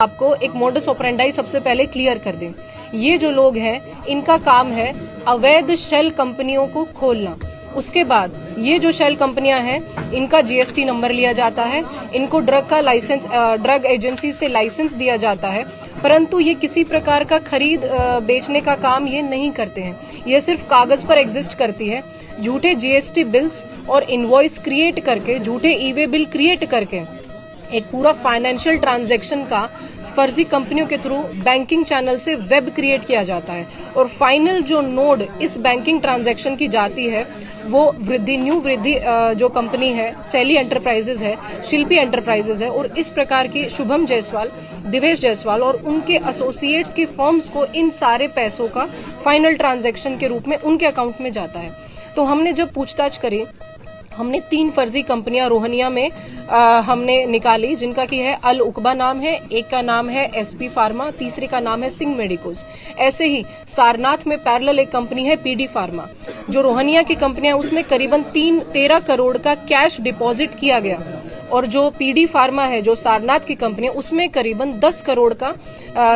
आपको एक modus operandi सबसे पहले क्लियर कर दें। ये जो लोग हैं इनका काम है अवैध शेल कंपनियों को खोलना। उसके बाद ये जो शेल कंपनियां हैं इनका जीएसटी नंबर लिया जाता है, इनको ड्रग का लाइसेंस ड्रग एजेंसी से लाइसेंस दिया जाता है, परंतु ये किसी प्रकार का खरीद बेचने का काम ये नहीं करते हैं। ये सिर्फ कागज पर एग्जिस्ट करती है। झूठे जीएसटी बिल्स और इनवॉइस क्रिएट करके, झूठे ईवे बिल क्रिएट करके एक पूरा फाइनेंशियल ट्रांजैक्शन का फर्जी कंपनियों के थ्रू बैंकिंग चैनल से वेब क्रिएट किया जाता है और फाइनल जो नोड इस बैंकिंग ट्रांजैक्शन की जाती है वो न्यू वृद्धि जो कंपनी है, सैली एंटरप्राइजेज है, शिल्पी एंटरप्राइजेज है और इस प्रकार की शुभम जायसवाल, दिवेश जायसवाल और उनके एसोसिएट्स की फर्म्स को इन सारे पैसों का फाइनल ट्रांजैक्शन के रूप में उनके अकाउंट में जाता है। तो हमने जब पूछताछ करी, हमने 3 फर्जी कंपनियां रोहनिया में हमने निकाली, जिनका की है अल उकबा नाम है, एक का नाम है एसपी फार्मा, तीसरे का नाम है सिंह मेडिकोज। ऐसे ही सारनाथ में पैरेलल एक कंपनी है पीडी फार्मा। जो रोहनिया की कंपनियां उसमें करीबन 13 करोड़ का कैश डिपॉजिट किया गया और जो पीडी फार्मा है जो सारनाथ की कंपनी है उसमें करीबन 10 करोड़ का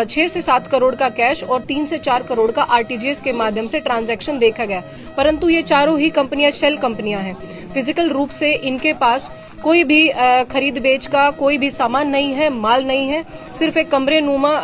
6 से 7 करोड़ का कैश और 3 से 4 करोड़ का आरटीजीएस के माध्यम से ट्रांजैक्शन देखा गया। परंतु ये चारों ही कंपनियां शेल कंपनियां हैं। फिजिकल रूप से इनके पास कोई भी खरीद बेच का कोई भी सामान नहीं है, माल नहीं है, सिर्फ एक कमरे नुमा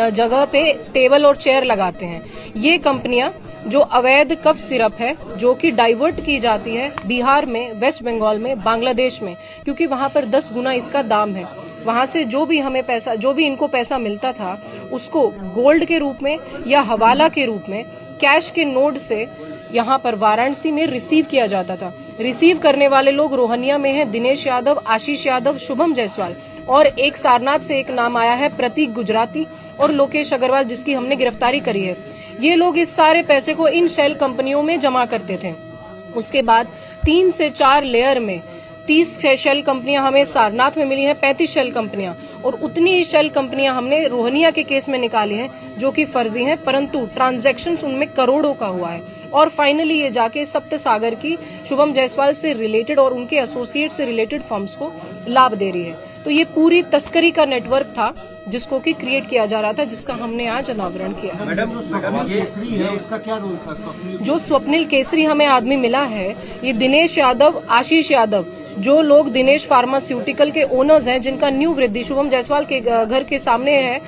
जगह पे टेबल और चेयर लगाते हैं। ये कंपनियां जो अवैध कफ सिरप है जो कि डाइवर्ट की जाती है बिहार में, वेस्ट बंगाल में, बांग्लादेश में, क्योंकि वहां पर 10 गुना इसका दाम है। वहां से जो भी हमें पैसा, जो भी इनको पैसा मिलता था उसको गोल्ड के रूप में या हवाला के रूप में कैश के नोट से यहाँ पर वाराणसी में रिसीव किया जाता था। रिसीव करने वाले लोग रोहनिया में हैं दिनेश यादव, आशीष यादव, शुभम जायसवाल और एक सारनाथ से एक नाम आया है प्रतीक गुजराती और लोकेश अग्रवाल, जिसकी हमने गिरफ्तारी करी है। ये लोग इस सारे पैसे को इन शेल कंपनियों में जमा करते थे। उसके बाद 3 से 4 लेयर में 30 शेल कंपनियां हमें सारनाथ में मिली हैं, 35 शेल कंपनियां, और उतनी ही शेल कंपनियां हमने रोहनिया के केस में निकाली हैं जो कि फर्जी हैं, परंतु ट्रांजैक्शंस उनमें करोड़ों का हुआ है। और फाइनली ये जाके सप्त सागर की शुभम जायसवाल से रिलेटेड और उनके एसोसिएट से रिलेटेड फर्म्स को लाभ दे रही है। तो ये पूरी तस्करी का नेटवर्क था जिसको कि क्रिएट किया जा रहा था, जिसका हमने आज अनावरण किया। मैडम, जो स्वप्निल केसरी है उसका क्या रोल था? जो स्वप्निल केसरी हमें आदमी मिला है ये दिनेश यादव, आशीष यादव, जो लोग दिनेश फार्मास्यूटिकल के ओनर्स हैं, जिनका न्यू वृद्धि शुभम जायसवाल के घर के सामने है,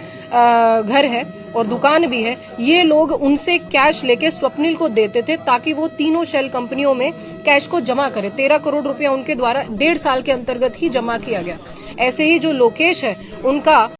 घर है और दुकान भी है। ये लोग उनसे कैश लेके स्वप्निल को देते थे ताकि वो तीनों शेल कंपनियों में कैश को जमा करे। 13 करोड़ रुपया उनके द्वारा 1.5 साल के अंतर्गत ही जमा किया गया। ऐसे ही जो लोकेश है उनका